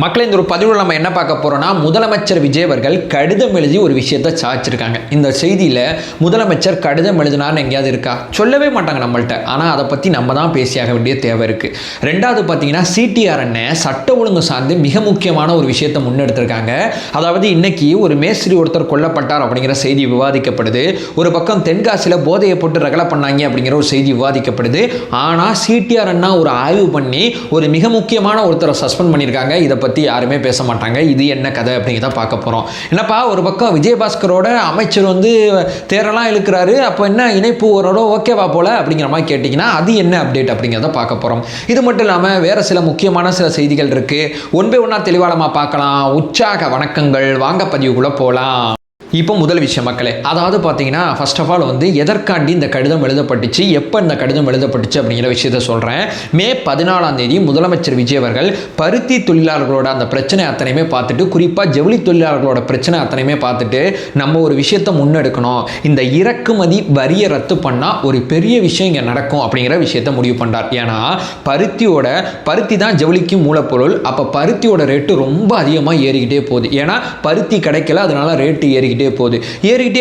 மக்களை இந்த ஒரு பதிவில் நம்ம என்ன பார்க்க போறோம்னா, முதலமைச்சர் விஜய் அவர்கள் கடிதம் எழுதி ஒரு விஷயத்தை சாதிச்சிருக்காங்க. இந்த செய்தியில் முதலமைச்சர் கடிதம் எழுதினார்னு எங்கேயாவது இருக்கா? சொல்லவே மாட்டாங்க நம்மள்ட்ட. ஆனால் அதை பற்றி நம்ம தான் பேசியாக வேண்டிய தேவை இருக்குது. ரெண்டாவது பார்த்தீங்கன்னா, சிடிஆர் அண்ணன் சட்ட ஒழுங்கு சார்ந்து மிக முக்கியமான ஒரு விஷயத்தை முன்னெடுத்திருக்காங்க. அதாவது இன்னைக்கு ஒரு மேஸ்திரி ஒருத்தர் கொல்லப்பட்டார் அப்படிங்கிற செய்தி விவாதிக்கப்படுது. ஒரு பக்கம் தென்காசியில் போதையை போட்டு ரகலை பண்ணாங்க அப்படிங்கிற ஒரு செய்தி விவாதிக்கப்படுது. ஆனால் சிடிஆர் அண்ணா ஒரு ஆய்வு பண்ணி ஒரு மிக முக்கியமான ஒருத்தரை சஸ்பெண்ட் பண்ணியிருக்காங்க. இதை பற்றி யாருமே பேச மாட்டாங்க. இது என்ன கதை அப்படிங்கிறத பார்க்க போகிறோம். என்னப்பா, ஒரு பக்கம் விஜயபாஸ்கரோட அமைச்சர் தேரெல்லாம் இழுக்கிறாரு, அப்போ என்ன இணைப்பு ஓரோட ஓகேவா போல அப்படிங்கிற மாதிரி கேட்டிங்கன்னா, அது என்ன அப்டேட் அப்படிங்கிறத பார்க்க போகிறோம். இது மட்டும் இல்லாமல் வேறு சில முக்கியமான சில செய்திகள் இருக்குது. ஒன்பே ஒன்றா தெளிவாளமாக பார்க்கலாம். உற்சாக வணக்கங்கள். வாங்க பதிவுக்குள்ளே போகலாம். இப்போ முதல் விஷயம் மக்களே, அதாவது பார்த்தீங்கன்னா, ஃபர்ஸ்ட் ஆஃப் ஆல் எதற்காண்டி இந்த கடிதம் எழுதப்பட்டுச்சு, எப்போ இந்த கடிதம் எழுதப்பட்டுச்சு அப்படிங்கிற விஷயத்த சொல்கிறேன். மே 14 முதலமைச்சர் விஜய் அவர்கள் பருத்தி தொழிலாளர்களோட அந்த பிரச்சனை அத்தனையுமே பார்த்துட்டு, குறிப்பாக ஜவுளி தொழிலாளர்களோட பிரச்சனை அத்தனையுமே பார்த்துட்டு, நம்ம ஒரு விஷயத்தை முன்னெடுக்கணும், இந்த இறக்குமதி வரியை ரத்து பண்ணால் ஒரு பெரிய விஷயம் இங்கே நடக்கும் அப்படிங்கிற விஷயத்த முடிவு பண்ணுறார். ஏன்னா பருத்தி தான் ஜவுளிக்கு மூலப்பொருள். அப்போ பருத்தியோட ரேட்டு ரொம்ப அதிகமாக ஏறிக்கிட்டே போகுது. ஏன்னா பருத்தி கிடைக்கல, அதனால ரேட்டு ஏறிக்கிட்டே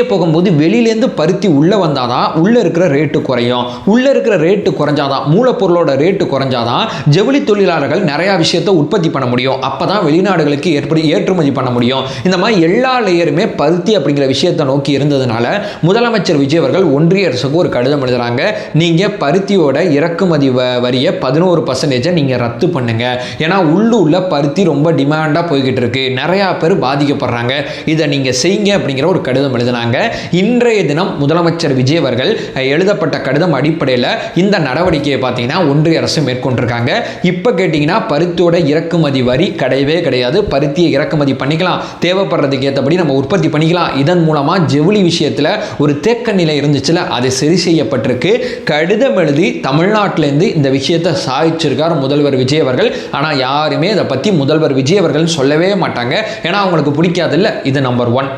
போகும்போது வெளியிலேருந்து பருத்தி உள்ளே வந்தாதான் உள்ளே இருக்கிற ரேட்டு குறையும். உள்ளே இருக்கிற ரேட்டு குறைஞ்சாதான், மூலப்பொருளோட ரேட்டு குறைஞ்சாதான் ஜவுளி தொழிலாளர்கள் நிறையா விஷயத்தை உற்பத்தி பண்ண முடியும். அப்போ தான் வெளிநாடுகளுக்கு ஏற்றுமதி பண்ண முடியும். இந்த மாதிரி எல்லா லேயருமே பருத்தி அப்படிங்கிற விஷயத்தை நோக்கி இருந்ததுனால முதலமைச்சர் விஜய் அவர்கள் ஒன்றிய அரசுக்கு ஒரு கடிதம் எழுதுறாங்க. நீங்கள் பருத்தியோட இறக்குமதி வரியை 11% நீங்கள் ரத்து பண்ணுங்க. ஏன்னா உள்ள பருத்தி ரொம்ப டிமாண்டாக போய்கிட்டு இருக்கு, நிறையா பேர் பாதிக்கப்படுறாங்க, இதை நீங்கள் செய்யுங்க அப்படிங்கிற ஒரு கடிதம் எழுதினாங்க. இன்றைய தினம் முதலமைச்சர் விஜய் அவர்கள் எழுதப்பட்ட கடிதம் அடிப்படையில் இந்த நடவடிக்கையை பார்த்தீங்கன்னா ஒன்றிய அரசு மேற்கொண்டிருக்காங்க. இப்போ கேட்டிங்கன்னா பருத்தியோட இறக்குமதி வரி கிடையவே கிடையாது. பருத்தியை இறக்குமதி பண்ணிக்கலாம், தேவைப்படுறதுக்கு ஏற்றபடி நம்ம உற்பத்தி பண்ணிக்கலாம். இதன் மூலமாக ஜவுளி விஷயத்தில் ஒரு தேக்க நிலை இருந்துச்சுல, அது சரி செய்யப்பட்டிருக்கு. கடிதம் எழுதி தமிழ்நாட்டிலேருந்து இந்த விஷயத்தை சாதிச்சிருக்கார் முதல்வர் விஜய் அவர்கள். ஆனால் யாருமே இதை பற்றி முதல்வர் விஜய் அவர்கள் சொல்லவே மாட்டாங்க. ஏன்னா அவங்களுக்கு பிடிக்காதில்ல. இது நம்பர் 1.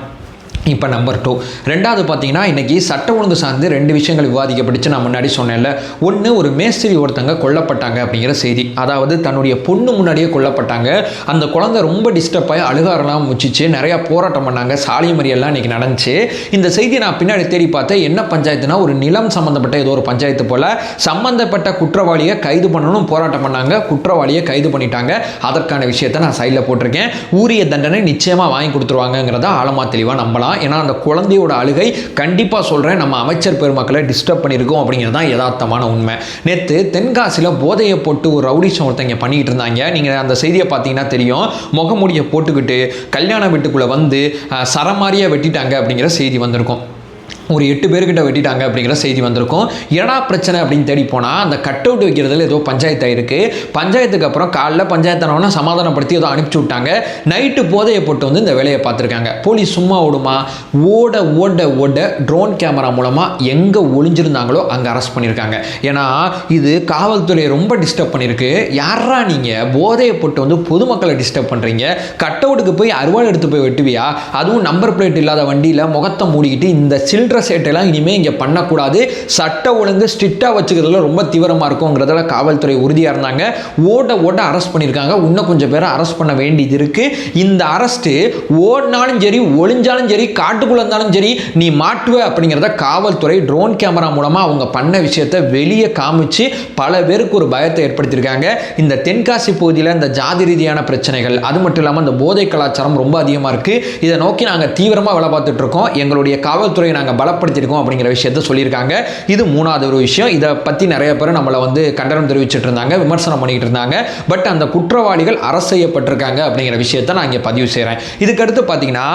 இப்போ நம்பர் 2, ரெண்டாவது பார்த்தீங்கன்னா, இன்றைக்கி சட்ட ஒழுங்கு சார்ந்து 2 விஷயங்கள் விவாதிக்கப்பட்டுச்சு. நான் முன்னாடி சொன்னேன்ல, ஒன்று ஒரு மேஸ்திரி ஒருத்தங்க கொல்லப்பட்டாங்க அப்படிங்கிற செய்தி. அதாவது தன்னுடைய பொண்ணு முன்னாடியே கொல்லப்பட்டாங்க. அந்த குழந்தை ரொம்ப டிஸ்டர்ப் ஆகி அழுகாரெல்லாம் முச்சிச்சு, நிறையா போராட்டம் பண்ணாங்க, சாலை மறியெல்லாம் இன்றைக்கி நடந்துச்சு. இந்த செய்தி நான் பின்னாடி தேடி பார்த்தேன். என்ன பஞ்சாயத்துனா, ஒரு நிலம் சம்மந்தப்பட்ட ஏதோ ஒரு பஞ்சாயத்து போல் சம்மந்தப்பட்ட குற்றவாளியை கைது பண்ணணும் போராட்டம் பண்ணாங்க. குற்றவாளியை கைது பண்ணிட்டாங்க. அதற்கான விஷயத்தை நான் சைடில் போட்டிருக்கேன். ஊரிய தண்டனை நிச்சயமாக வாங்கி கொடுத்துருவாங்கங்கிறத ஆழமாக தெளிவாக நம்பலாம். ஏன்னா அந்த குழந்தையோட அழுகை கண்டிப்பாக சொல்கிறேன், நம்ம அமைச்சர் பெருமக்களை டிஸ்டர்ப் பண்ணியிருக்கோம் அப்படிங்கிறது தான் யதார்த்தமான உண்மை. நேற்று தென்காசியில் போதையை போட்டு ஒரு ரவுடிசம் ஒருத்தங்க பண்ணிக்கிட்டு இருந்தாங்க. நீங்கள் அந்த செய்தியை பார்த்தீங்கன்னா தெரியும். முகமூடியை போட்டுக்கிட்டு கல்யாண வீட்டுக்குள்ளே சரமாரியாக வெட்டிட்டாங்க அப்படிங்கிற செய்தி வந்திருக்கும். ஒரு 8 பேர்கிட்ட வெட்டிட்டாங்க அப்படிங்கிற செய்தி வந்திருக்கும். என்னடா பிரச்சனை அப்படின்னு தேடி போனால், அந்த கட் அவுட் வைக்கிறதுல ஏதோ பஞ்சாயத்து ஆயிருக்கு. பஞ்சாயத்துக்கு அப்புறம் காலைல பஞ்சாயத்தானவனா சமாதானப்படுத்தி ஏதோ அனுப்பிச்சி விட்டாங்க. நைட்டு போதையை போட்டு இந்த வேலையை பார்த்துருக்காங்க. போலீஸ் சும்மா ஓடுமா? ஓட ட்ரோன் கேமரா மூலமாக எங்கே ஒளிஞ்சிருந்தாங்களோ அங்கே அரெஸ்ட் பண்ணியிருக்காங்க. ஏன்னா இது காவல்துறையை ரொம்ப டிஸ்டர்ப் பண்ணியிருக்கு. யாரா நீங்கள் போதையை போட்டு பொதுமக்களை டிஸ்டர்ப் பண்ணுறீங்க? கட் அவுட்டுக்கு போய் அறுவாள் எடுத்து போய் வெட்டுவியா? அதுவும் நம்பர் பிளேட் இல்லாத வண்டியில் முகத்தை மூடிக்கிட்டு இந்த சில்ட்ர சேட்டெல்லாம் இனிமேல் இங்கே பண்ணக்கூடாது. சட்ட ஒழுங்கு ஸ்ட்ரிக்டாக வச்சுக்கிறதுல ரொம்ப தீவிரமாக இருக்குங்கிறதுல காவல்துறை உறுதியாக இருந்தாங்க. ஓட அரெஸ்ட் பண்ணியிருக்காங்க. இன்னும் கொஞ்சம் பேரை அரெஸ்ட் பண்ண வேண்டியது இருக்குது. இந்த அரெஸ்ட்டு ஓடினாலும் சரி, ஒளிஞ்சாலும் சரி, காட்டுக்குள்ளே இருந்தாலும் சரி, நீ மாட்டுவ அப்படிங்கிறத காவல்துறை ட்ரோன் கேமரா மூலமாக அவங்க பண்ண விஷயத்தை வெளியே காமிச்சு பல பேருக்கு ஒரு பயத்தை ஏற்படுத்தியிருக்காங்க. இந்த தென்காசி பகுதியில் இந்த ஜாதி ரீதியான பிரச்சனைகள், அது மட்டும் இல்லாமல் இந்த போதை கலாச்சாரம் ரொம்ப அதிகமாக இருக்குது. இதை நோக்கி நாங்கள் தீவிரமாக வேலை பார்த்துட்டு இருக்கோம். எங்களுடைய காவல்துறையை நாங்கள் பலப்படுத்தியிருக்கோம் அப்படிங்கிற விஷயத்தை சொல்லியிருக்காங்க. இது 3வது ஒரு விஷயம். இதை பற்றி நிறைய பேர் நம்மளை கண்டனம் தெரிவிச்சுட்டு இருந்தாங்க, விமர்சனம் பண்ணிக்கிட்டு இருந்தாங்க. பட் அந்த குற்றவாளிகள் அரசு செய்யப்பட்டிருக்காங்க அப்படிங்கிற விஷயத்தை நான் இங்கே பதிவு செய்கிறேன். இதுக்கடுத்து பார்த்தீங்கன்னா,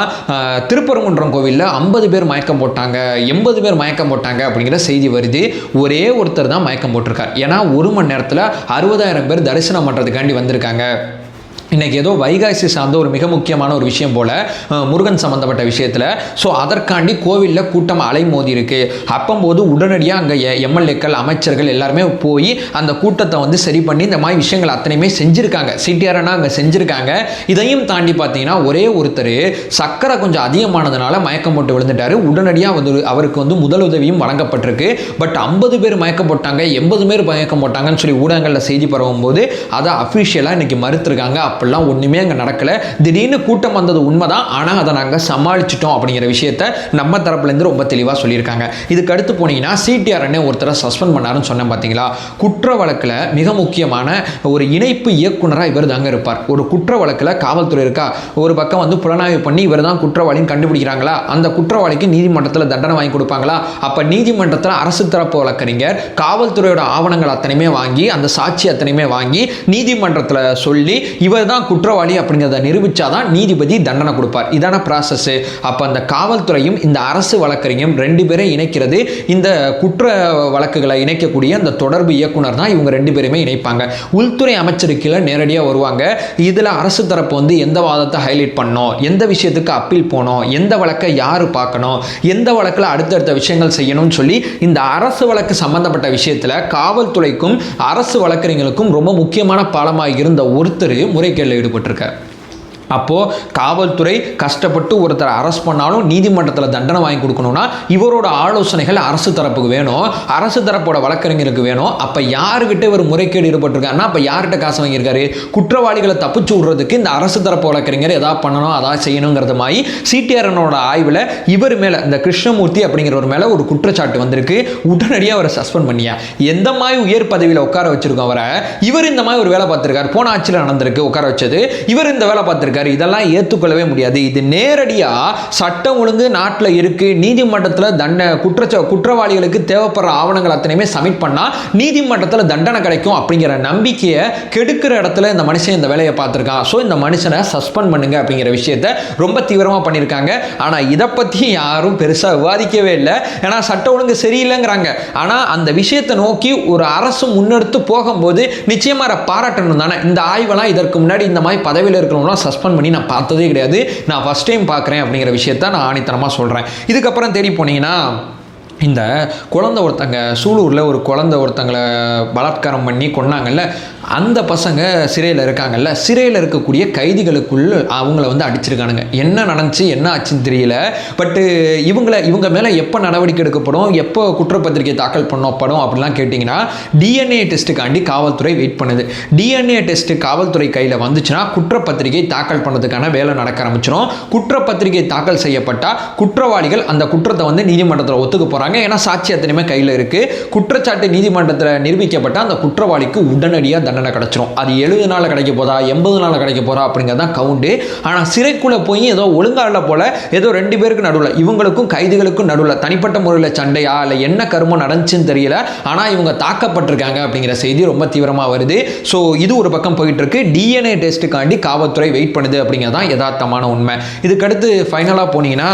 திருப்பரங்குன்றம் கோவிலில் 50 பேர் மயக்கம் போட்டாங்க, 80 பேர் மயக்கம் போட்டாங்க அப்படிங்கிற செய்தி வருது. ஒரே ஒருத்தர் தான் மயக்கம் போட்டிருக்கார். ஏன்னா 1 மணி நேரத்தில் 60,000 பேர் தரிசனம் பண்ணுறதுக்காண்டி வந்திருக்காங்க. இன்றைக்கி ஏதோ வைகாசி சார்ந்த ஒரு மிக முக்கியமான ஒரு விஷயம் போல், முருகன் சம்மந்தப்பட்ட விஷயத்தில். ஸோ அதற்காண்டி கோவிலில் கூட்டம் அலைமோதி இருக்குது. அப்போது உடனடியாக அங்கே எம்எல்ஏக்கள், அமைச்சர்கள் எல்லாருமே போய் அந்த கூட்டத்தை சரி பண்ணி இந்த மாதிரி விஷயங்கள் அத்தனையுமே செஞ்சுருக்காங்க. சிடிஆர்னா அங்கே செஞ்சுருக்காங்க. இதையும் தாண்டி பார்த்தீங்கன்னா, ஒரே ஒருத்தர் சக்கரை கொஞ்சம் அதிகமானதுனால மயக்கம் போட்டு விழுந்துட்டார். உடனடியாக அவருக்கு முதல் உதவியும் வழங்கப்பட்டிருக்கு. பட் 50 பேர் மயக்கம் போட்டாங்க, 80 பேர் மயக்கம் போட்டாங்கன்னு சொல்லி ஊடகங்களில் செய்தி பரவும் போது அதை அஃபிஷியலாக இன்றைக்கி மறுத்துருக்காங்க. அப்படிலாம் ஒன்றுமே அங்கே நடக்கலை. திடீர்னு கூட்டம் வந்தது உண்மைதான், ஆனால் அதை நாங்கள் சமாளிச்சிட்டோம் அப்படிங்கிற விஷயத்த நம்ம தரப்புலேருந்து ரொம்ப தெளிவாக சொல்லியிருக்காங்க. இதுக்கு அடுத்து போனீங்கன்னா சிடிஆர்என்னே ஒருத்தரை சஸ்பெண்ட் பண்ணாருன்னு சொன்னேன் பார்த்தீங்களா. குற்ற வழக்கில் மிக முக்கியமான ஒரு இணைப்பு இயக்குனராக இவர் தாங்க இருப்பார். ஒரு குற்ற வழக்கில் காவல்துறை இருக்கா, ஒரு பக்கம் வந்து புலனாய்வு பண்ணி இவர் தான் குற்றவாளின்னு கண்டுபிடிக்கிறாங்களா, அந்த குற்றவாளிக்கு நீதிமன்றத்தில் தண்டனை வாங்கி கொடுப்பாங்களா. அப்போ நீதிமன்றத்தில் அரசு தரப்பு வழக்கறிஞர் காவல்துறையோட ஆவணங்கள் அத்தனையுமே வாங்கி, அந்த சாட்சி அத்தனையுமே வாங்கி நீதிமன்றத்தில் சொல்லி இவர் தான் குற்றவாளி அப்படிங்கிறத நிரூபிச்சாதான் நீதிபதி தண்டனை கொடுப்பார். இதான ப்ராசஸ். அப்போ அந்த காவல்துறையும் இந்த அரசு வழக்கறிஞரும் ரெண்டு பேரை இணைக்கிறது இந்த குற்ற வழக்குகளை இணைக்கக்கூடிய அந்த தொடர்பு இயக்குனர் தான். இவங்க ரெண்டு பேருமே இணைப்பாங்க. உள்துறை அமைச்சருக்கு நேரடியாக வருவாங்க. இதில் அரசு தரப்பு வந்து எந்த வாதத்தை ஹைலைட் பண்ணணும், எந்த விஷயத்துக்கு அப்பீல் போகணும், எந்த வழக்கை யார் பார்க்கணும், எந்த வழக்கில் அடுத்தடுத்த விஷயங்கள் செய்யணும்னு சொல்லி இந்த அரசு வழக்கு சம்பந்தப்பட்ட விஷயத்தில் காவல்துறைக்கும் அரசு வழக்கறிஞர்களுக்கும் ரொம்ப முக்கியமான பாலமாக இருந்த ஒருத்தர் முறைகேட்டில் ஈடுபட்டிருக்கார். அப்போது காவல்துறை கஷ்டப்பட்டு ஒருத்தரை அரெஸ்ட் பண்ணாலும் நீதிமன்றத்தில் தண்டனை வாங்கி கொடுக்கணும்னா இவரோட ஆலோசனைகள் அரசு தரப்புக்கு வேணும், அரசு தரப்போட வழக்கறிஞருக்கு வேணும். அப்போ யாருக்கிட்ட இவர் முறைகேடு ஈடுபட்டிருக்காருன்னா அப்போ யார்கிட்ட காசு வாங்கியிருக்காரு? குற்றவாளிகளை தப்பிச்சு விடுறதுக்கு இந்த அரசு தரப்பு வழக்கறிஞர் எதாவது பண்ணணும், அதாவது செய்யணுங்கிறது மாதிரி சிடிஆர்என்னோட ஆய்வில் இவர் மேலே, இந்த கிருஷ்ணமூர்த்தி அப்படிங்கிறவர் மேலே ஒரு குற்றச்சாட்டு வந்திருக்கு. உடனடியாக அவரை சஸ்பெண்ட் பண்ணியா. எந்த மாதிரி உயர் பதவியில் உட்கார வச்சிருக்கோம் அவரை, இவர் இந்த மாதிரி ஒரு வேலை பார்த்துருக்காரு. போன ஆட்சியில் நடந்திருக்கு உட்கார வச்சது, இவர் இந்த வேலை பார்த்துருக்காரு. இதெல்லாம் ஏற்றுக்கொள்ளவே முடியாது. இது நேரடியாக சட்டம் ஒழுங்கு நாட்டில் இருக்கு, நீதிமன்றத்தில் குற்றவாளிகளுக்கு தேவைப்படுற ஆவணங்கள் அத்தனையுமே சப்மிட் பண்ணா நீதிமன்றத்தில் தண்டனை கிடைக்கும் அப்படிங்கிற நம்பிக்கையை கெடுக்கிற இடத்துல இந்த மனுஷன் இந்த வேலையை பார்த்துருக்கான். ஸோ இந்த மனுஷனை சஸ்பெண்ட் பண்ணுங்க அப்படிங்கிற விஷயத்தை ரொம்ப தீவிரமாக பண்ணியிருக்காங்க. ஆனால் இதை பற்றி யாரும் பெருசாக விவாதிக்கவே இல்லை. ஏன்னா சட்ட ஒழுங்கு சரியில்லைங்கிறாங்க. ஆனால் அந்த விஷயத்தை நோக்கி ஒரு அரசு முன்னெடுத்து போகும்போது நிச்சயமாக பாராட்டணும் தானே. இந்த ஆய்வெல்லாம் இதற்கு முன்னாடி இந்த மாதிரி பதவியில் இருக்கிறவங்களாம் சஸ்பெண்ட் பண்ணி நான் பார்த்ததே கிடையாது. நான் ஃபர்ஸ்ட் டைம் பார்க்குறேன் அப்படிங்கிற விஷயத்த நான் ஆணித்தனமாக சொல்கிறேன். இதுக்கப்புறம் தேடி போனீங்கன்னா இந்த குழந்தை ஒருத்தங்க சூலூரில் ஒரு குழந்தை ஒருத்தங்களை பலாத்காரம் பண்ணி கொன்னாங்கல்ல, அந்த பசங்க சிறையில் இருக்காங்கல்ல, சிறையில் இருக்கக்கூடிய கைதிகளுக்குள் அவங்கள வந்து அடிச்சிருக்கானுங்க. என்ன நடந்துச்சு என்ன ஆச்சுன்னு தெரியல. பட்டு இவங்க மேலே எப்போ நடவடிக்கை எடுக்கப்படும், எப்போ குற்றப்பத்திரிகை தாக்கல் பண்ணப்படும் அப்படிலாம் கேட்டிங்கன்னா டிஎன்ஏ டெஸ்ட்டுக்காண்டி காவல்துறை வெயிட் பண்ணுது. டிஎன்ஏ டெஸ்ட்டு காவல்துறை கையில் வந்துச்சுன்னா குற்றப்பத்திரிகை தாக்கல் பண்ணுறதுக்கான வேலை நடக்க ஆரம்பிச்சிடும். குற்றப்பத்திரிகை தாக்கல் செய்யப்பட்டால் குற்றவாளிகள் அந்த குற்றத்தை வந்து நீதிமன்றத்தில் ஒத்துக்க போகிறாங்க. ஏன்னா சாட்சி அத்தனையுமே கையில் இருக்குது. குற்றச்சாட்டு நீதிமன்றத்தில் நிரூபிக்கப்பட்டால் அந்த குற்றவாளிக்கு உடனடியாக தண்டனை கிடைச்சிரும். அது 70 நாளில் கிடைக்க போதா 80 நாளில் கிடைக்க போதா அப்படிங்கிறது தான் கவுண்டு. ஆனால் சிறைக்குள்ளே போய் ஏதோ ஒழுங்கால போல் ஏதோ ரெண்டு பேருக்கு நடுவில், இவங்களுக்கும் கைதிகளுக்கும் நடுவில் தனிப்பட்ட முறையில் சண்டையா இல்லை என்ன கருமம் நடந்துச்சுன்னு தெரியல. ஆனால் இவங்க தாக்கப்பட்டிருக்காங்க அப்படிங்கிற செய்தி ரொம்ப தீவிரமாக வருது. ஸோ இது ஒரு பக்கம் போயிட்டு இருக்கு. டிஎன்ஏ டெஸ்ட்டுக்காண்டி காவல்துறை வெயிட் பண்ணுது அப்படிங்கிறது தான் யதார்த்தமான உண்மை. இதுக்கடுத்து ஃபைனலாக போனீங்கன்னா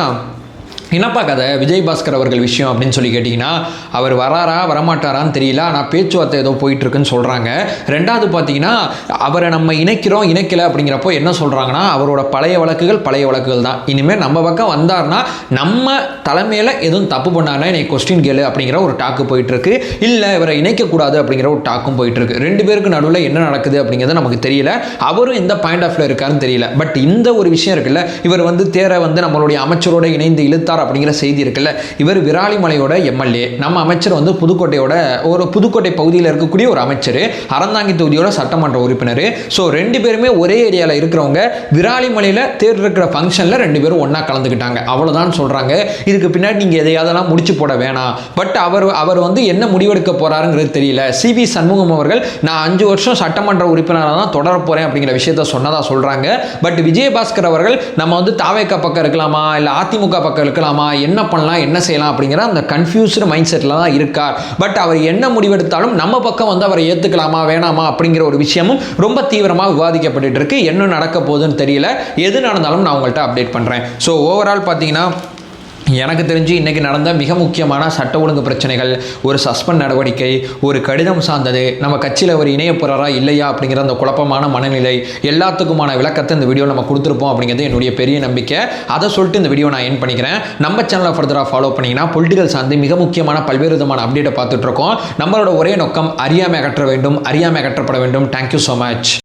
என்னப்பா கதை விஜயபாஸ்கர் அவர்கள் விஷயம் அப்படின்னு சொல்லி கேட்டிங்கன்னா அவர் வராரா வரமாட்டாரான்னு தெரியல. ஆனால் பேச்சுவார்த்தை ஏதோ போயிட்டுருக்குன்னு சொல்கிறாங்க. ரெண்டாவது பார்த்தீங்கன்னா அவரை நம்ம இணைக்கலை அப்படிங்கிறப்போ என்ன சொல்கிறாங்கன்னா அவரோட பழைய வழக்குகள் தான். இனிமேல் நம்ம பக்கம் வந்தார்னா நம்ம தலைமையில் எதுவும் தப்பு பண்ணாருன்னா என்னை கொஸ்டின் கேளு அப்படிங்கிற ஒரு டாக்கு போயிட்டுருக்கு. இல்லை இவரை இணைக்கக்கூடாது அப்படிங்கிற ஒரு டாக்கும் போயிட்டுருக்கு. ரெண்டு பேருக்கு நடுவில் என்ன நடக்குது அப்படிங்கிறது நமக்கு தெரியல. அவரும் எந்த பாயிண்ட் ஆஃப் வியூ இருக்காருன்னு தெரியல. பட் இந்த ஒரு விஷயம் இருக்குல்ல, இவர் வந்து தேரை வந்து நம்மளுடைய அமைச்சரோட இணைந்து இழுத்தார் அப்படிங்கிற செய்தி இருக்குல்ல. இவர் விராலிமலையோட எம்எல்ஏ, நம்ம அமைச்சர் வந்து புதுக்கோட்டை பகுதியில் இருக்கக்கூடிய ஒரு அமைச்சர், அறந்தாங்கி தொகுதியோட சட்டமன்ற உறுப்பினர். ஸோ ரெண்டு பேருமே ஒரே ஏரியாவில் இருக்கிறவங்க. விராலிமலையில் தேர் இருக்கிற ஃபங்க்ஷனில் ரெண்டு பேரும் ஒன்றா கலந்துக்கிட்டாங்க. அவ்வளோதான் சொல்கிறாங்க. இதுக்கு பின்னாடி நீங்கள் எதையாவதெல்லாம் முடிச்சு போட வேணாம். பட் அவர் வந்து என்ன முடிவெடுக்க போகிறாருங்கிறது தெரியல. சிவி சண்முகம் அவர்கள் நான் 5 வருஷம் சட்டமன்ற உறுப்பினராக தான் தொடர போகிறேன் அப்படிங்கிற விஷயத்த சொன்னதாக சொல்கிறாங்க. பட் விஜயபாஸ்கர் அவர்கள் நம்ம வந்து தாவேக்கா பக்கம் இருக்கலாமா இல்லை அதிமுக பக்கம் இருக்கலாம், என்ன பண்ணலாம் என்ன செய்யலாம் அப்படிங்கிற அந்த கன்ஃபியூஸ்டு மைண்ட் செட்டில் தான் இருக்கார். பட் அவர் என்ன முடிவெடுத்தாலும் நம்ம பக்கம் வந்து அவரை ஏற்றுக்கலாமா வேணாமா அப்படிங்கிற ஒரு விஷயமும் ரொம்ப தீவிரமாக விவாதிக்கப்பட்டு இருக்கு. என்ன நடக்க போகுதுன்னு தெரியல. எது நடந்தாலும் நான் உங்கள்கிட்ட அப்டேட் பண்ணுறேன். ஸோ ஓவரால் பார்த்தீங்கன்னா எனக்கு தெரிஞ்சு இன்றைக்கி நடந்த மிக முக்கியமான சட்ட ஒழுங்கு பிரச்சனைகள், ஒரு சஸ்பெண்ட் நடவடிக்கை, ஒரு கடிதம் சார்ந்தது, நம்ம கட்சியில் அவர் இணைய போகிறாரா இல்லையா அப்படிங்கிற அந்த குழப்பமான மனநிலை, எல்லாத்துக்குமான விளக்கத்தை இந்த வீடியோ நம்ம கொடுத்துருப்போம் அப்படிங்கிறது என்னுடைய பெரிய நம்பிக்கை. அதை சொல்லிட்டு இந்த வீடியோ நான் என் பண்ணிக்கிறேன். நம்ம சேனலை ஃபர்தராக ஃபாலோ பண்ணிங்கன்னா பொலிட்டிக்கல் சார்ந்து மிக முக்கியமான பல்வேறு விதமான அப்டேட்டை பார்த்துட்ருக்கோம். நம்மளோட ஒரே நோக்கம் அறியாமை அகற்ற வேண்டும், அறியாமை அகற்றப்பட வேண்டும். Thank you so much.